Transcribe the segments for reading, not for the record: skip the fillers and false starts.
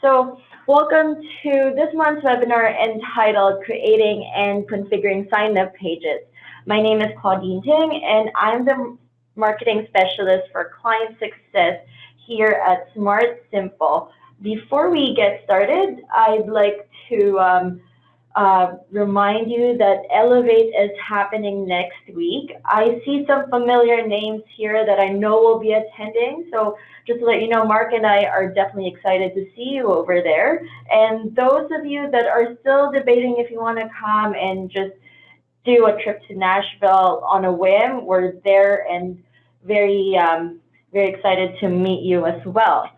So welcome to this month's webinar entitled Creating and Configuring Signup Pages. My name is Claudine Ting, and I'm the Marketing Specialist for Client Success here at SmartSimple. Before we get started, I'd like to remind you that Elevate is happening next week. I see some familiar names here that I know will be attending, so just to let you know, Mark and I are definitely excited to see you over there. And those of you that are still debating if you want to come and just do a trip to Nashville on a whim, we're there and very excited to meet you as well.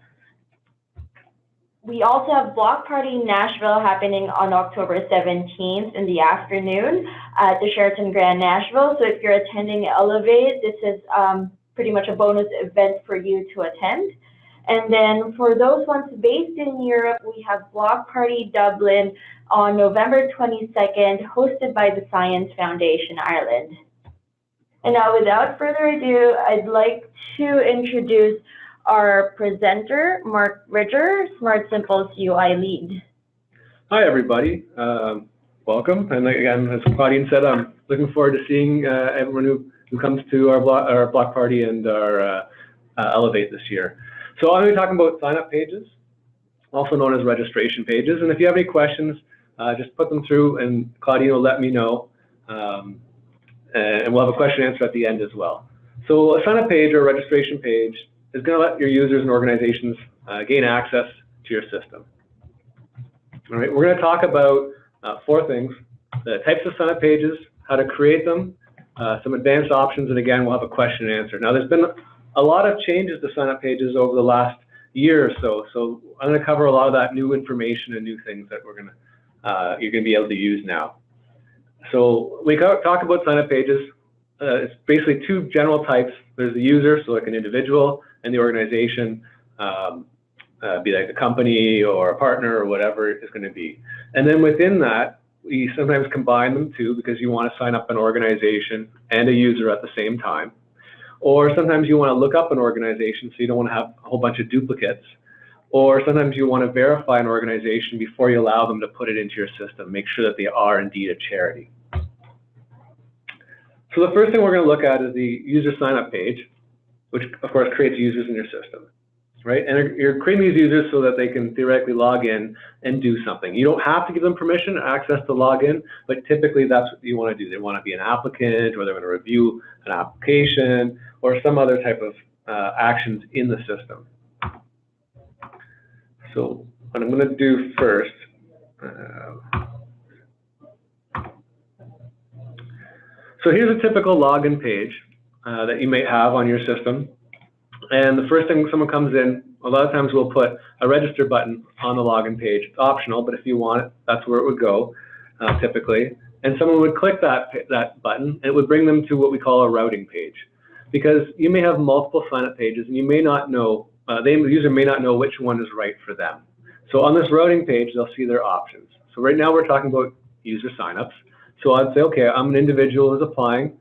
We also have Block Party Nashville happening on October 17th in the afternoon at the Sheraton Grand Nashville. So if you're attending Elevate, this is pretty much a bonus event for you to attend. And then for those ones based in Europe, we have Block Party Dublin on November 22nd, hosted by the Science Foundation Ireland. And now without further ado, I'd like to introduce our presenter, Mark Ridger, SmartSimple's UI lead. Hi, everybody. Welcome. And again, as Claudine said, I'm looking forward to seeing everyone who comes to our block party and our Elevate this year. So I'm going to be talking about sign-up pages, also known as registration pages. And if you have any questions, just put them through, and Claudine will let me know. And we'll have a question and answer at the end as well. So a sign-up page or a registration page is going to let your users and organizations gain access to your system. All right, we're going to talk about 4 things: the types of sign-up pages, how to create them, some advanced options, and again, we'll have a question and answer. Now, there's been a lot of changes to sign-up pages over the last year or so, so I'm going to cover a lot of that new information and new things that you're going to be able to use now. So when we talk about sign-up pages, it's basically 2 general types. There's the user, so like an individual, and the organization, be like a company or a partner or whatever it's going to be. And then within that, we sometimes combine them too, because you want to sign up an organization and a user at the same time. Or sometimes you want to look up an organization, so you don't want to have a whole bunch of duplicates. Or sometimes you want to verify an organization before you allow them to put it into your system, make sure that they are indeed a charity. So the first thing we're going to look at is the user sign-up page, which of course creates users in your system, right? And you're creating these users so that they can theoretically log in and do something. You don't have to give them permission or access to log in, but typically that's what you want to do. They want to be an applicant, or they're going to review an application, or some other type of actions in the system. So what I'm going to do first, so here's a typical login page that you may have on your system. And the first thing someone comes in, a lot of times we'll put a register button on the login page. It's optional, but if you want it, that's where it would go typically. And someone would click that button, and it would bring them to what we call a routing page. Because you may have multiple sign-up pages, and you may not know, the user may not know which one is right for them. So on this routing page, they'll see their options. So right now we're talking about user sign-ups. So I'd say, okay, I'm an individual who's applying.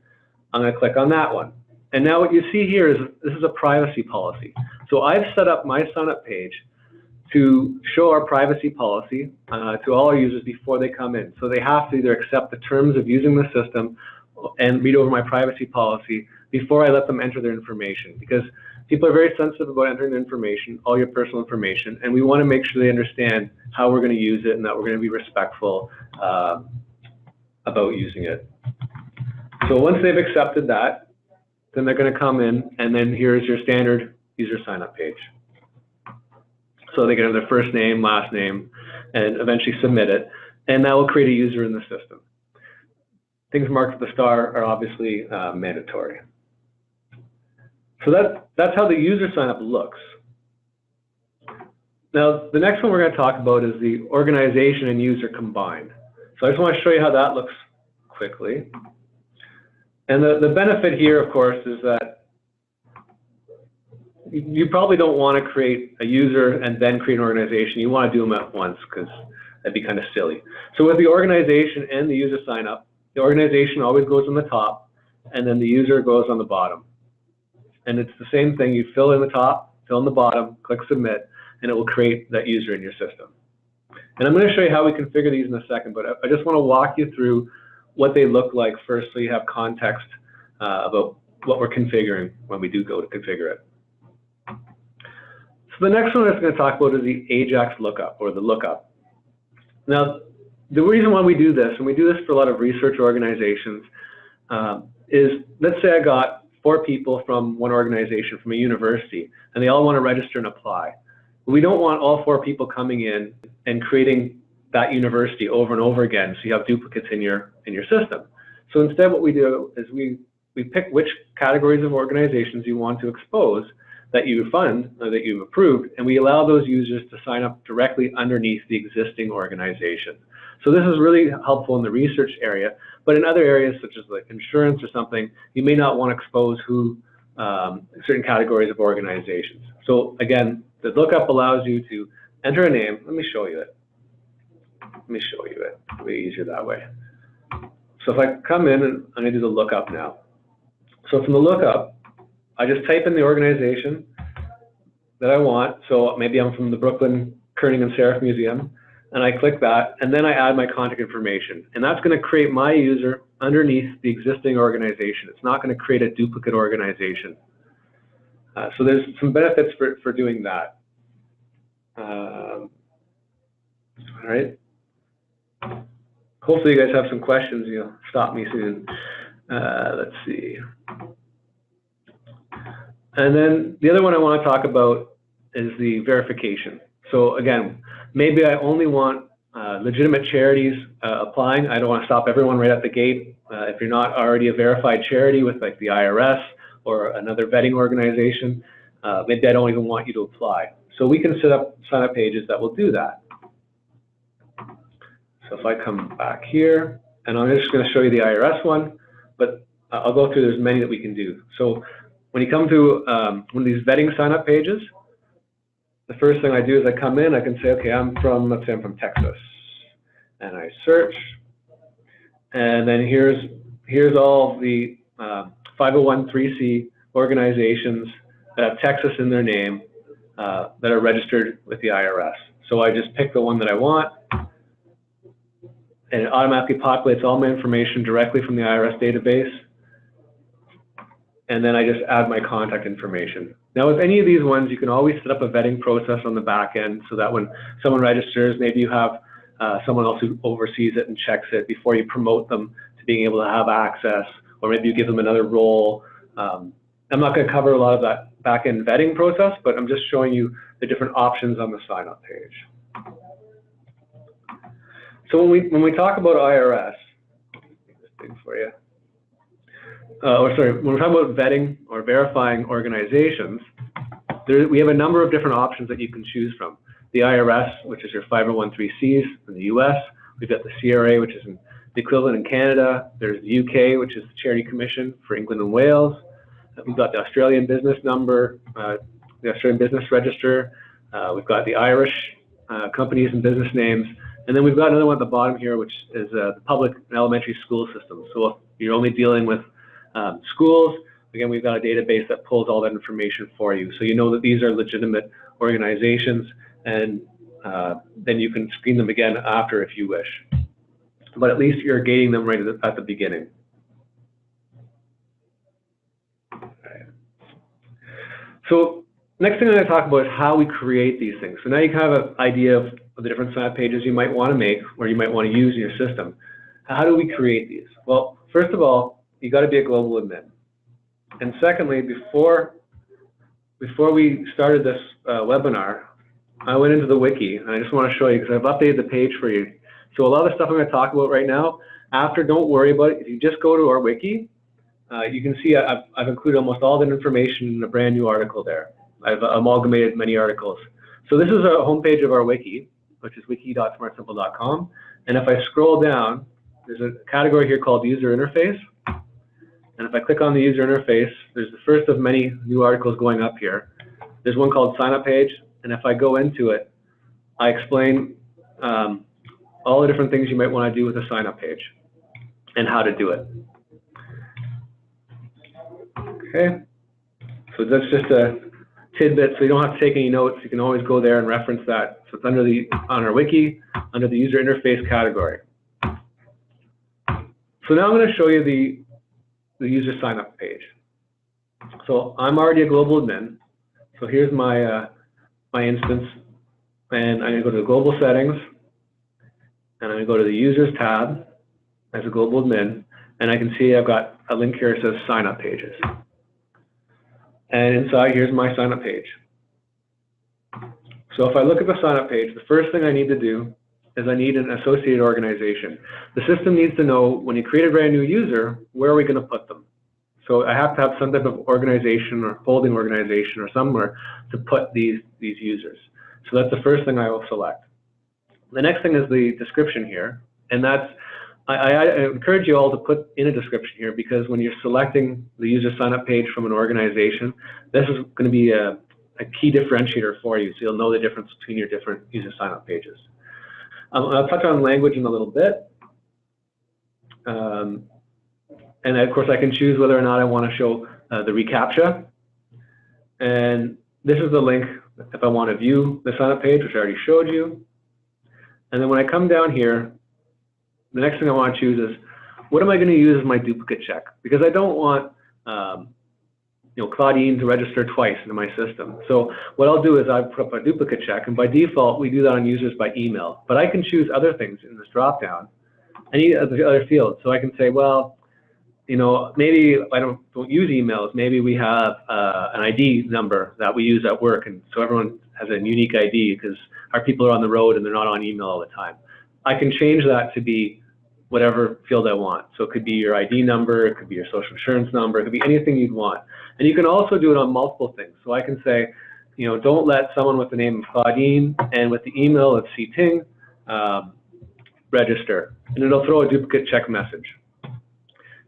I'm going to click on that one. And now what you see here is this is a privacy policy. So I've set up my sign-up page to show our privacy policy to all our users before they come in. So they have to either accept the terms of using the system and read over my privacy policy before I let them enter their information. Because people are very sensitive about entering their information, all your personal information, and we want to make sure they understand how we're going to use it and that we're going to be respectful about using it. So once they've accepted that, then they're going to come in, and then here's your standard user sign-up page. So they get their first name, last name, and eventually submit it, and that will create a user in the system. Things marked with the star are obviously mandatory. So that's how the user sign-up looks. Now, the next one we're going to talk about is the organization and user combined. So I just want to show you how that looks quickly. And the benefit here, of course, is that you probably don't want to create a user and then create an organization. You want to do them at once, because that'd be kind of silly. So with the organization and the user sign up, the organization always goes on the top, and then the user goes on the bottom. And it's the same thing. You fill in the top, fill in the bottom, click submit, and it will create that user in your system. And I'm going to show you how we configure these in a second, but I just want to walk you through what they look like first so you have context about what we're configuring when we do go to configure it. So the next one I'm going to talk about is the Ajax Lookup, or the Lookup. Now, the reason why we do this, and we do this for a lot of research organizations, is let's say I got 4 people from one organization, from a university, and they all want to register and apply. We don't want all 4 people coming in and creating that university over and over again, so you have duplicates in your system. So instead what we do is we pick which categories of organizations you want to expose that you fund or that you've approved, and we allow those users to sign up directly underneath the existing organization. So this is really helpful in the research area, but in other areas such as like insurance or something, you may not want to expose certain categories of organizations. So again, the lookup allows you to enter a name. Let me show you it. It'll be easier that way. So if I come in and I'm going to do the lookup now. So from the lookup, I just type in the organization that I want. So maybe I'm from the Brooklyn Kerning and Serif Museum, and I click that, and then I add my contact information. And that's going to create my user underneath the existing organization. It's not going to create a duplicate organization. So there's some benefits for doing that. All right. Hopefully you guys have some questions. You'll stop me soon. Let's see. And then the other one I want to talk about is the verification. So again, maybe I only want legitimate charities applying. I don't want to stop everyone right at the gate. If you're not already a verified charity with like the IRS or another vetting organization, maybe I don't even want you to apply. So we can set up sign-up pages that will do that. So if I come back here, and I'm just going to show you the IRS one, but I'll go through, there's many that we can do. So when you come to one of these vetting sign-up pages, the first thing I do is I come in, I can say, okay, let's say I'm from Texas, and I search, and then here's all the 501(c)(3) organizations that have Texas in their name that are registered with the IRS. So I just pick the one that I want, and it automatically populates all my information directly from the IRS database. And then I just add my contact information. Now with any of these ones, you can always set up a vetting process on the back end so that when someone registers, maybe you have someone else who oversees it and checks it before you promote them to being able to have access, or maybe you give them another role. I'm not going to cover a lot of that back end vetting process, but I'm just showing you the different options on the sign up page. So when we talk about IRS, let me make this big for you. When we're talking about vetting or verifying organizations, we have a number of different options that you can choose from. The IRS, which is your 501(c)(3)s in the US. We've got the CRA, which is the equivalent in Canada. There's the UK, which is the Charity Commission for England and Wales. We've got the Australian Business Number, the Australian Business Register. We've got the Irish companies and business names. And then we've got another one at the bottom here, which is the public and elementary school system. So if you're only dealing with schools, again, we've got a database that pulls all that information for you. So you know that these are legitimate organizations, and then you can screen them again after if you wish. But at least you're gating them right at the beginning. Okay. So next thing I'm going to talk about is how we create these things. So now you kind of have an idea of the different sign-up pages you might want to make or you might want to use in your system. How do we create these? Well, first of all, you got to be a global admin. And secondly, before we started this webinar, I went into the wiki, and I just want to show you because I've updated the page for you. So a lot of the stuff I'm going to talk about right now, don't worry about it. If you just go to our wiki, you can see I've included almost all the information in a brand new article there. I've amalgamated many articles. So this is a homepage of our wiki, which is wiki.smartsimple.com. And if I scroll down, there's a category here called user interface. And if I click on the user interface, there's the first of many new articles going up here. There's one called sign up page. And if I go into it, I explain all the different things you might want to do with a sign up page and how to do it. Okay. So that's just a tidbit, so you don't have to take any notes. You can always go there and reference that. So it's under on our wiki, under the user interface category. So now I'm going to show you the user sign up page. So I'm already a global admin. So here's my my instance, and I'm going to go to the global settings, and I'm going to go to the users tab as a global admin, and I can see I've got a link here that says sign up pages. And inside, here's my sign up page. So if I look at the sign up page, the first thing I need to do is I need an associated organization. The system needs to know when you create a brand new user, where are we going to put them? So I have to have some type of organization or holding organization or somewhere to put these users. So that's the first thing I will select. The next thing is the description here, and that's I encourage you all to put in a description here, because when you're selecting the user sign up page from an organization, this is going to be a key differentiator for you, so you'll know the difference between your different user sign up pages. I'll touch on language in a little bit. And of course I can choose whether or not I want to show the reCAPTCHA. And this is the link if I want to view the sign up page, which I already showed you. And then when I come down here, the next thing I want to choose is, what am I going to use as my duplicate check? Because I don't want Claudine to register twice into my system. So what I'll do is I put up a duplicate check, and by default we do that on users by email. But I can choose other things in this drop-down, any of the other fields. So I can say, well, maybe I don't use emails. Maybe we have an ID number that we use at work, and so everyone has a unique ID because our people are on the road and they're not on email all the time. I can change that to be whatever field I want. So it could be your ID number, it could be your social insurance number, it could be anything you'd want. And you can also do it on multiple things. So I can say, don't let someone with the name of Claudine and with the email of CTing register, and it'll throw a duplicate check message.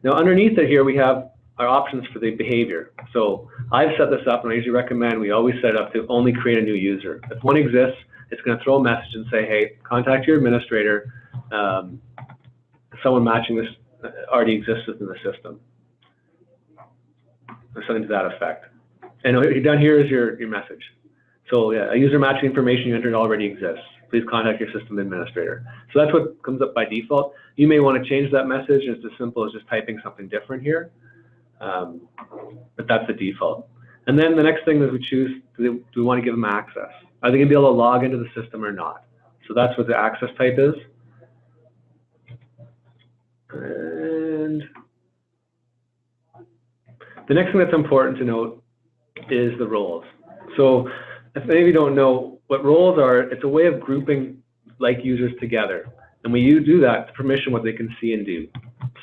Now underneath it here we have our options for the behavior. So I've set this up, and I usually recommend we always set it up to only create a new user. If one exists, it's going to throw a message and say, hey, contact your administrator. Someone matching this already exists within the system, or something to that effect. And down here is your message. So yeah, a user matching information you entered already exists. Please contact your system administrator. So that's what comes up by default. You may want to change that message. It's as simple as just typing something different here, but that's the default. And then the next thing is we choose, do we want to give them access? Are they going to be able to log into the system or not? So that's what the access type is. And the next thing that's important to note is the roles. So if any of you don't know what roles are, it's a way of grouping like users together. And we do that to permission what they can see and do.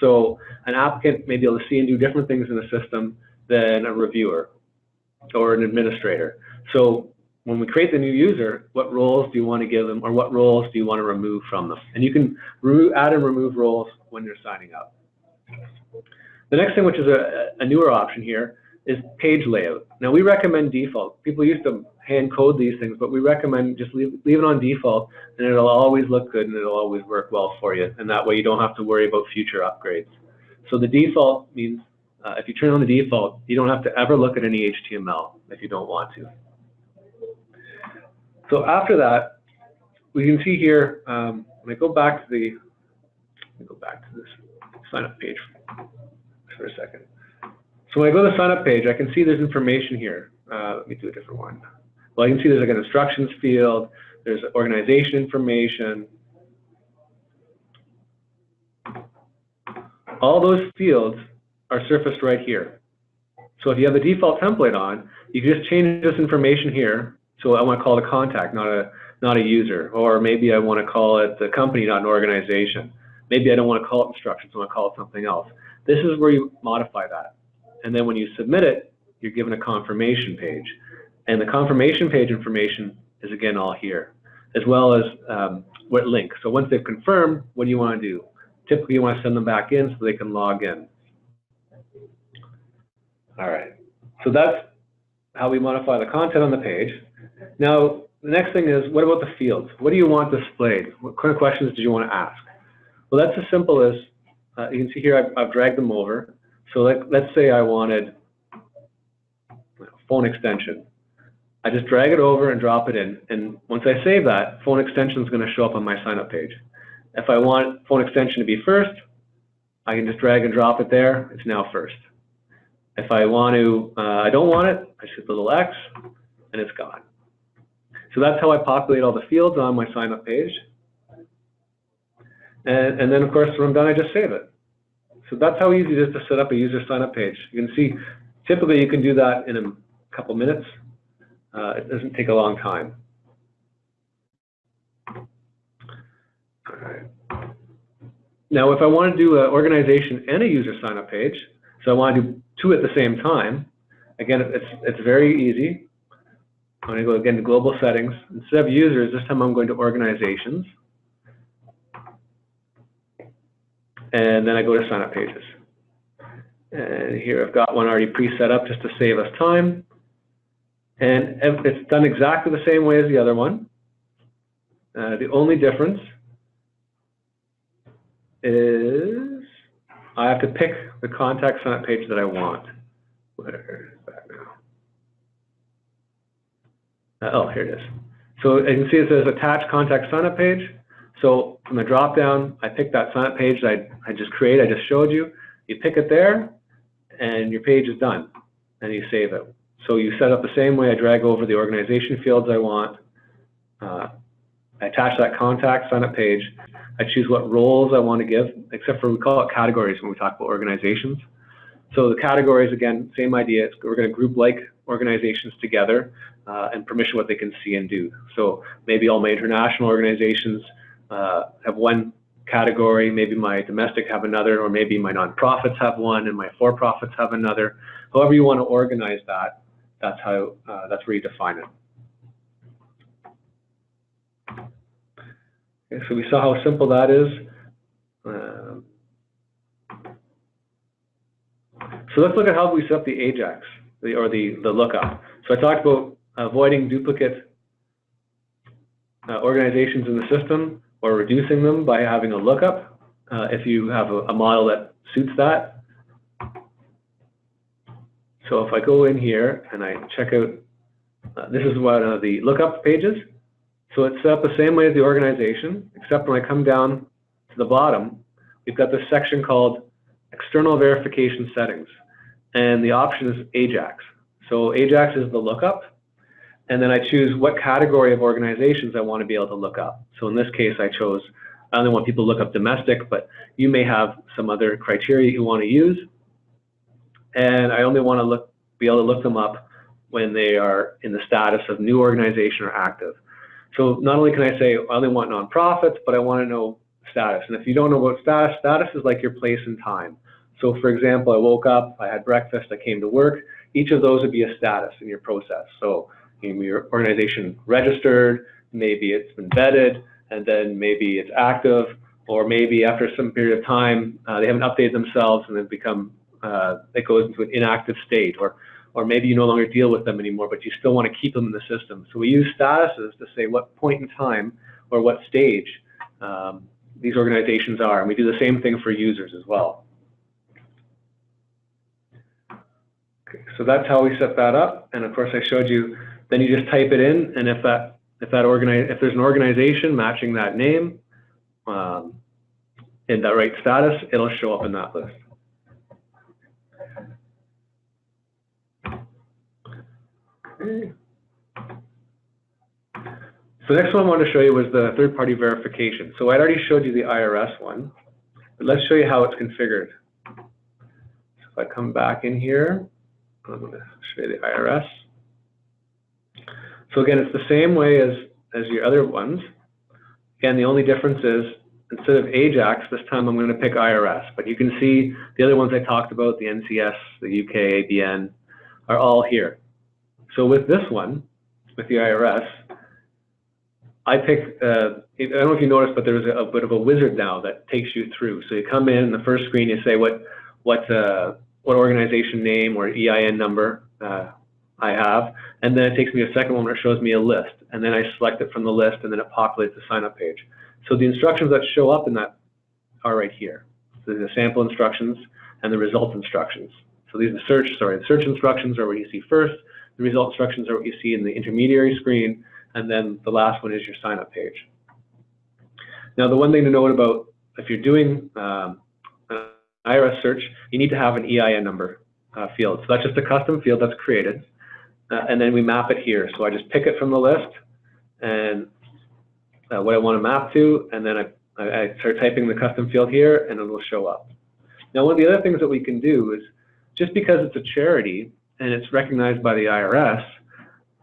So an applicant may be able to see and do different things in the system than a reviewer or an administrator. So when we create the new user, what roles do you want to give them, or what roles do you want to remove from them? And you can add and remove roles when you're signing up. The next thing, which is a newer option here, is page layout. Now we recommend default. People used to hand code these things, but we recommend just leave it on default, and it'll always look good and it'll always work well for you. And that way you don't have to worry about future upgrades. So the default means if you turn on the default, you don't have to ever look at any HTML if you don't want to. So after that, we can see here, when I go back to this sign up page for a second. So when I go to the sign up page, I can see there's information here. Let me do a different one. Well, I can see there's like an instructions field, there's organization information. All those fields are surfaced right here. So if you have the default template on, you can just change this information here. So I want to call it a contact, not a user. Or maybe I want to call it the company, not an organization. Maybe I don't want to call it instructions, I want to call it something else. This is where you modify that. And then when you submit it, you're given a confirmation page. And the confirmation page information is again all here, as well as what link. So once they've confirmed, what do you want to do? Typically you want to send them back in so they can log in. All right, so that's how we modify the content on the page. Now, the next thing is, what about the fields? What do you want displayed? What kind of questions do you want to ask? Well, that's as simple as, you can see here, I've dragged them over. So let's say I wanted phone extension. I just drag it over and drop it in. And once I save that, phone extension is going to show up on my sign up page. If I want phone extension to be first, I can just drag and drop it there. It's now first. If I want to, I don't want it, I just hit the little X and it's gone. So that's how I populate all the fields on my sign up page. And then of course when I'm done, I just save it. So that's how easy it is to set up a user sign up page. You can see, typically you can do that in a couple minutes. It doesn't take a long time. All right. Now, if I want to do an organization and a user sign up page, so I want to do two at the same time, again, it's very easy. I'm going to go again to global settings. Instead of users, this time I'm going to organizations. And then I go to sign up pages. And here I've got one already pre-set up just to save us time. And it's done exactly the same way as the other one. The only difference is I have to pick the contact sign up page that I want. Where is that now? Oh, here it is. So you can see it says attach contact sign up page. So from the drop down, I pick that sign up page that I just created, I just showed you. You pick it there, and your page is done, and you save it. So you set up the same way. I drag over the organization fields I want. I attach that contact sign up page. I choose what roles I want to give, except for we call it categories when we talk about organizations. So the categories, again, same idea. We're going to group like organizations together and permission what they can see and do. So maybe all my international organizations have one category, maybe my domestic have another, or maybe my nonprofits have one and my for-profits have another. However you want to organize that, that's where you define it. Okay, so we saw how simple that is. So let's look at how we set up the Ajax, or the lookup. So I talked about avoiding duplicate organizations in the system, or reducing them by having a lookup if you have a model that suits that. So if I go in here and I check out, this is one of the lookup pages. So it's set up the same way as the organization, except when I come down to the bottom, we've got this section called External Verification Settings. And the option is Ajax. So Ajax is the lookup. And then I choose what category of organizations I want to be able to look up. So in this case, I only want people to look up domestic, but you may have some other criteria you want to use. And I only want to be able to look them up when they are in the status of new organization or active. So not only can I say I only want nonprofits, but I want to know status. And if you don't know what status is like your place and time. So for example, I woke up, I had breakfast, I came to work. Each of those would be a status in your process. So your organization registered, maybe it's been vetted, and then maybe it's active, or maybe after some period of time they haven't updated themselves and it goes into an inactive state, or maybe you no longer deal with them anymore, but you still want to keep them in the system. So we use statuses to say what point in time or what stage these organizations are, and we do the same thing for users as well. Okay, so that's how we set that up, and of course I showed you. Then you just type it in, and if there's an organization matching that name in that right status, it'll show up in that list. Okay. So the next one I wanted to show you was the third-party verification. So I already showed you the IRS one, but let's show you how it's configured. So if I come back in here, I'm going to show you the IRS. So again, it's the same way as your other ones. Again, the only difference is instead of Ajax, this time I'm going to pick IRS. But you can see the other ones I talked about, the NCS, the UK, ABN, are all here. So with this one, with the IRS, I pick, I don't know if you noticed, but there's a bit of a wizard now that takes you through. So you come in, the first screen, you say what organization name or EIN number I have, and then it takes me a second one where it shows me a list, and then I select it from the list, and then it populates the sign-up page. So the instructions that show up in that are right here. So the sample instructions and the result instructions. So these are the search instructions are what you see first. The result instructions are what you see in the intermediary screen, and then the last one is your sign-up page. Now, the one thing to note about if you're doing an IRS search, you need to have an EIN number field. So that's just a custom field that's created, and then we map it here. So I just pick it from the list and what I want to map to, and then I start typing the custom field here, and it will show up. Now, one of the other things that we can do is, just because it's a charity and it's recognized by the IRS,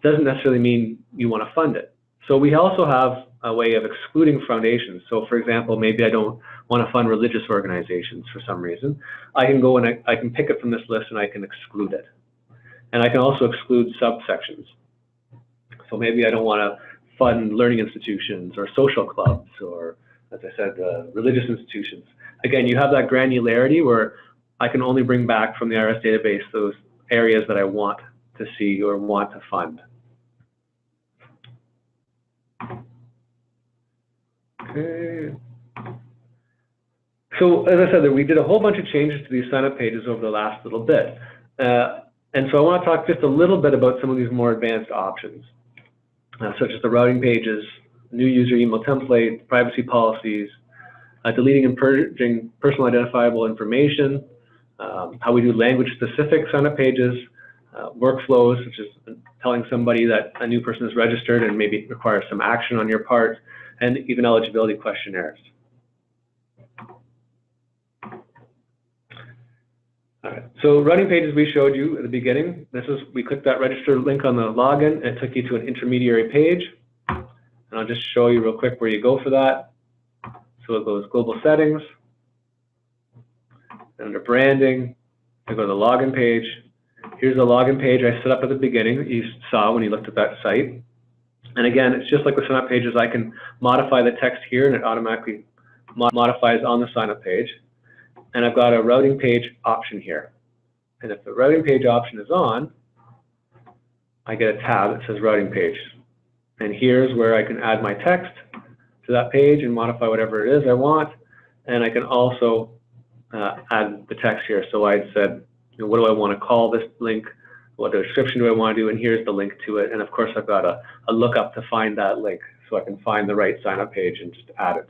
doesn't necessarily mean you want to fund it. So we also have a way of excluding foundations. So for example, maybe I don't want to fund religious organizations for some reason. I can go and I can pick it from this list and I can exclude it. And I can also exclude subsections. So maybe I don't want to fund learning institutions or social clubs or, as I said, religious institutions. Again, you have that granularity where I can only bring back from the IRS database those areas that I want to see or want to fund. Okay. So as I said, we did a whole bunch of changes to these sign-up pages over the last little bit. And so I want to talk just a little bit about some of these more advanced options, such as the routing pages, new user email template, privacy policies, deleting and purging personal identifiable information, how we do language-specific sign-up pages, workflows, such as telling somebody that a new person is registered and maybe requires some action on your part, and even eligibility questionnaires. All right, so routing pages we showed you at the beginning. We clicked that register link on the login, and it took you to an intermediary page. And I'll just show you real quick where you go for that. So it goes global settings, and under branding, I go to the login page. Here's the login page I set up at the beginning that you saw when you looked at that site. And again, it's just like the sign-up pages. I can modify the text here, and it automatically modifies on the sign-up page. And I've got a routing page option here. And if the routing page option is on, I get a tab that says routing page. And here's where I can add my text to that page and modify whatever it is I want. And I can also add the text here. So I said, you know, what do I want to call this link? What description do I want to do? And here's the link to it. And of course, I've got a lookup to find that link, so I can find the right sign-up page and just add it.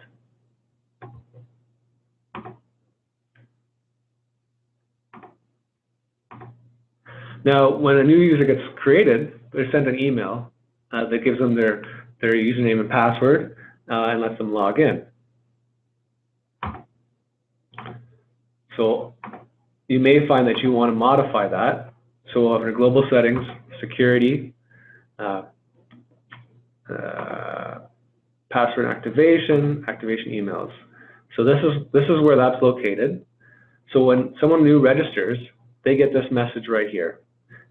Now, when a new user gets created, they're sent an email that gives them their username and password and lets them log in. So you may find that you want to modify that. So under global settings, security, password activation emails. So this is where that's located. So when someone new registers, they get this message right here.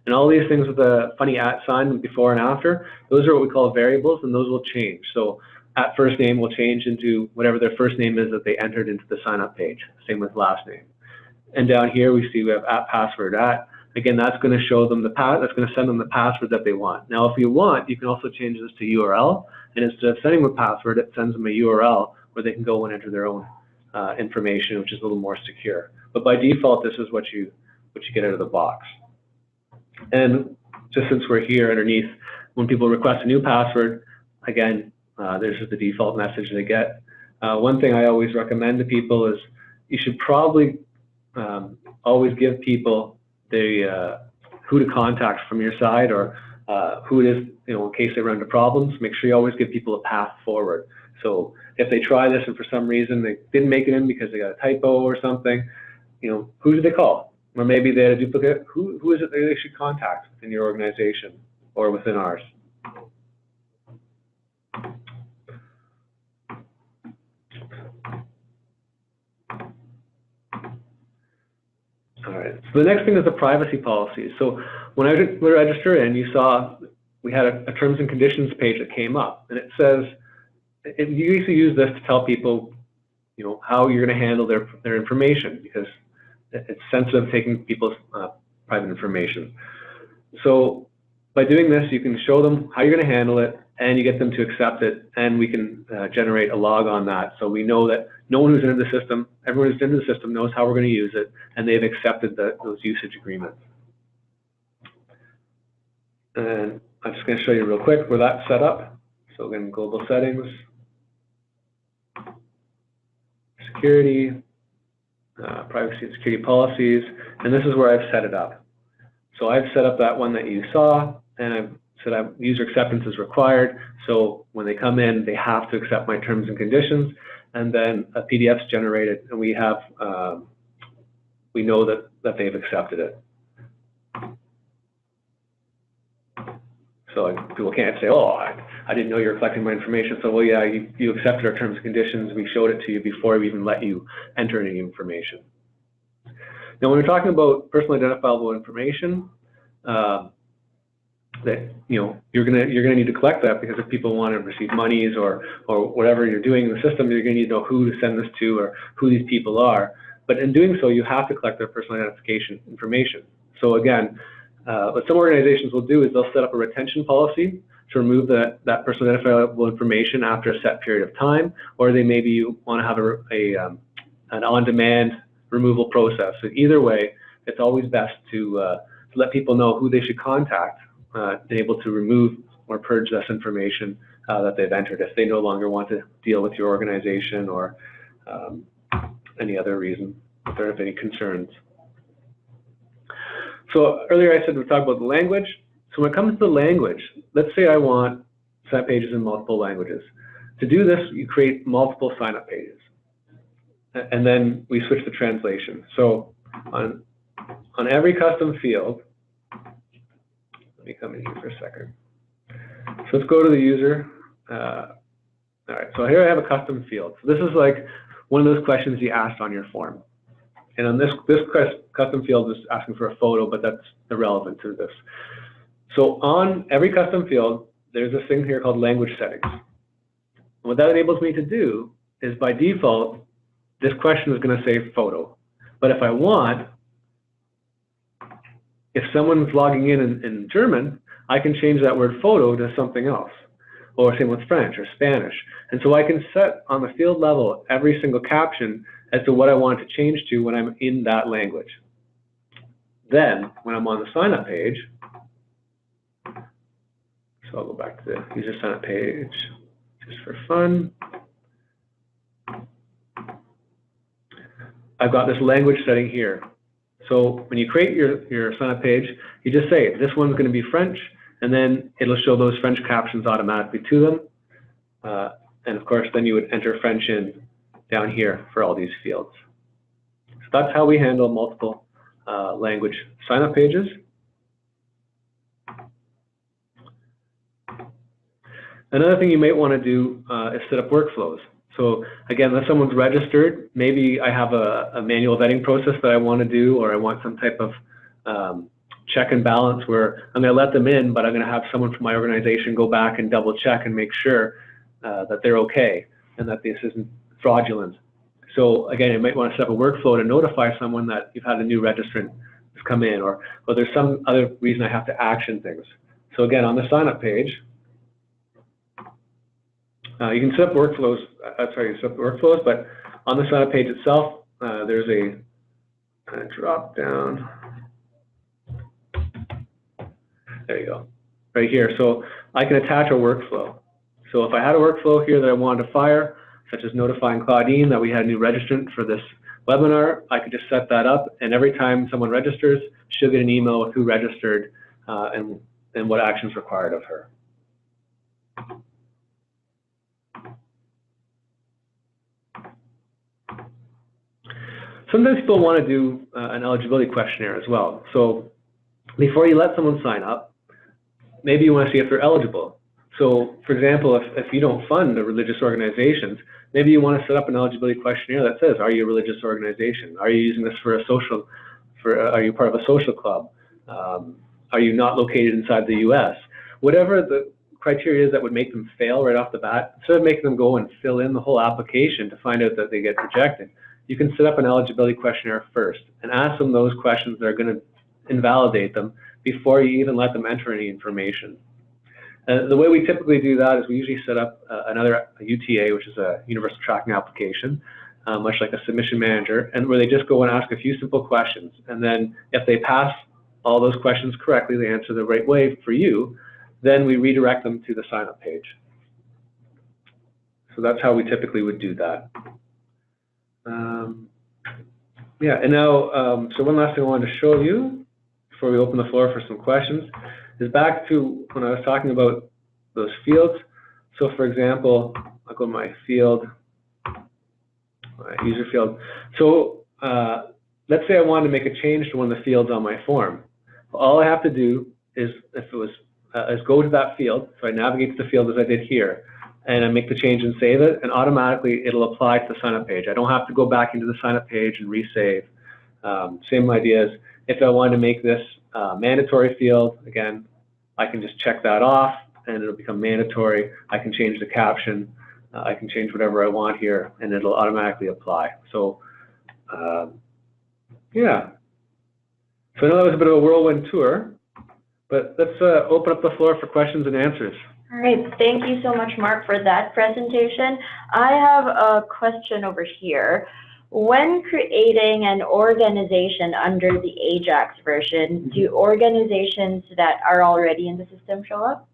And all these things with the funny @ sign before and after, those are what we call variables, and those will change. So at first name will change into whatever their first name is that they entered into the sign up page. Same with last name. And down here we see we have @password @. Again, that's going to show them that's going to send them the password that they want. Now, if you want, you can also change this to URL, and instead of sending them a password, it sends them a URL where they can go and enter their own information, which is a little more secure. But by default, this is what you get out of the box. And just since we're here underneath, when people request a new password, again, there's just the default message they get. One thing I always recommend to people is you should probably always give people who to contact from your side, or who it is, in case they run into problems. Make sure you always give people a path forward. So if they try this and for some reason they didn't make it in because they got a typo or something, who do they call? Or maybe they had a duplicate. Who is it that they should contact within your organization or within ours? All right, so the next thing is the privacy policy. So when I register in, you saw we had a terms and conditions page that came up, and it says, you usually use this to tell people, how you're going to handle their information, because it's sensitive taking people's private information. So by doing this, you can show them how you're going to handle it, and you get them to accept it, and we can generate a log on that. So we know that no one who's into the system, everyone who's into the system knows how we're going to use it, and they've accepted those usage agreements. And I'm just going to show you real quick where that's set up. So again, global settings, security, privacy and security policies, and this is where I've set it up. So I've set up that one that you saw, and I've set up user acceptance is required. So when they come in, they have to accept my terms and conditions, and then a PDF's generated, and we have we know that they've accepted it. So people can't say, oh, I didn't know you were collecting my information. So, well, yeah, you accepted our terms and conditions. We showed it to you before we even let you enter any information. Now, when we're talking about personally identifiable information, that you're gonna need to collect that, because if people want to receive monies or whatever you're doing in the system, you're gonna need to know who to send this to or who these people are. But in doing so, you have to collect their personal identification information. So again, what some organizations will do is they'll set up a retention policy to remove that personal identifiable information after a set period of time, or they maybe want to have an on-demand removal process. So either way, it's always best to let people know who they should contact to be able to remove or purge this information that they've entered if they no longer want to deal with your organization or any other reason, if there are any concerns. So earlier I said we'd talk about the language. So when it comes to the language, let's say I want sign-up pages in multiple languages. To do this, you create multiple sign-up pages. And then we switch to translation. So on every custom field, let me come in here for a second. So let's go to the user. All right, so here I have a custom field. So this is like one of those questions you asked on your form. And on this custom field is asking for a photo, but that's irrelevant to this. So on every custom field, there's this thing here called language settings. And what that enables me to do is, by default, this question is going to say photo. But if I want, if someone's logging in German, I can change that word photo to something else. Or same with French or Spanish. And so I can set on the field level every single caption as to what I want it to change to when I'm in that language. Then, when I'm on the sign-up page, so I'll go back to the user sign-up page just for fun. I've got this language setting here. So when you create your sign-up page, you just say, this one's going to be French, and then it'll show those French captions automatically to them. And of course, then you would enter French in down here for all these fields. So that's how we handle multiple language sign-up pages. Another thing you might want to do is set up workflows. So again, if someone's registered, maybe I have a manual vetting process that I want to do, or I want some type of check and balance where I'm going to let them in, but I'm going to have someone from my organization go back and double check and make sure that they're okay and that this isn't fraudulent. So again, you might want to set up a workflow to notify someone that you've had a new registrant has come in, or there's some other reason I have to action things. So again, on the sign-up page, you can set up workflows. But on the sign-up page itself, there's a drop down. There you go, right here. So I can attach a workflow. So if I had a workflow here that I wanted to fire, such as notifying Claudine that we had a new registrant for this webinar, I could just set that up, and every time someone registers, she'll get an email with who registered and what actions required of her. Sometimes people want to do an eligibility questionnaire as well. So before you let someone sign up, maybe you want to see if they're eligible. So for example, if you don't fund the religious organizations, maybe you want to set up an eligibility questionnaire that says, are you a religious organization? Are you using this for a social, are you part of a social club? Are you not located inside the US? Whatever the criteria is that would make them fail right off the bat, instead of making them go and fill in the whole application to find out that they get rejected, you can set up an eligibility questionnaire first and ask them those questions that are going to invalidate them before you even let them enter any information. The way we typically do that is we usually set up another UTA, which is a universal tracking application, much like a submission manager, and where they just go and ask a few simple questions. And then if they pass all those questions correctly, they answer the right way for you, then we redirect them to the sign-up page. So that's how we typically would do that. Yeah, and now, so one last thing I wanted to show you before we open the floor for some questions is back to when I was talking about those fields. So for example, I'll go to my field, my user field. So let's say I wanted to make a change to one of the fields on my form. All I have to do is, is go to that field. So I navigate to the field as I did here, and I make the change and save it, and automatically it'll apply to the sign-up page. I don't have to go back into the sign-up page and resave. Same idea as if I wanted to make this mandatory field, again, I can just check that off and it'll become mandatory. I can change the caption. I can change whatever I want here, and it'll automatically apply. So, yeah. So I know that was a bit of a whirlwind tour, but let's open up the floor for questions and answers. All right, thank you so much, Mark, for that presentation. I have a question over here. When creating an organization under the Ajax version, do organizations that are already in the system show up?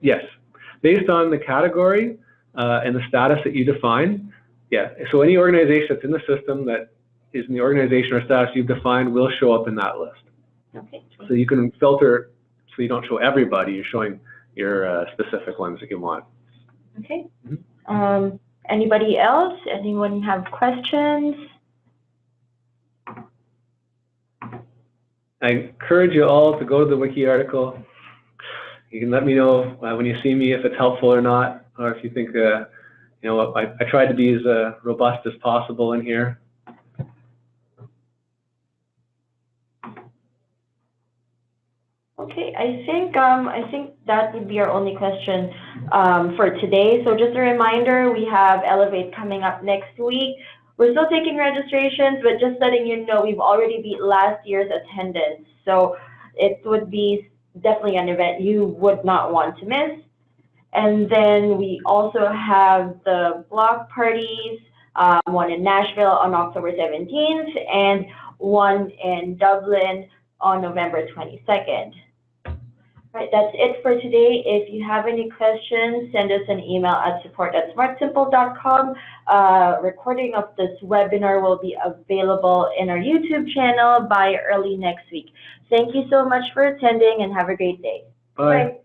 Yes, based on the category and the status that you define. Yeah, so any organization that's in the system that is in the organization or status you've defined will show up in that list. Okay. So you can filter so you don't show everybody, you're showing your specific ones that you want. Okay. Mm-hmm. Anybody else? Anyone have questions? I encourage you all to go to the wiki article. You can let me know when you see me if it's helpful or not, or if you think, you know, I tried to be as robust as possible in here. Okay, I think that would be our only question for today. So just a reminder, we have Elevate coming up next week. We're still taking registrations, but just letting you know, we've already beat last year's attendance. So it would be definitely an event you would not want to miss. And then we also have the block parties, one in Nashville on October 17th and one in Dublin on November 22nd. All right, that's it for today. If you have any questions, send us an email at support@smartsimple.com. Recording of this webinar will be available in our YouTube channel by early next week. Thank you so much for attending and have a great day. Bye. Bye.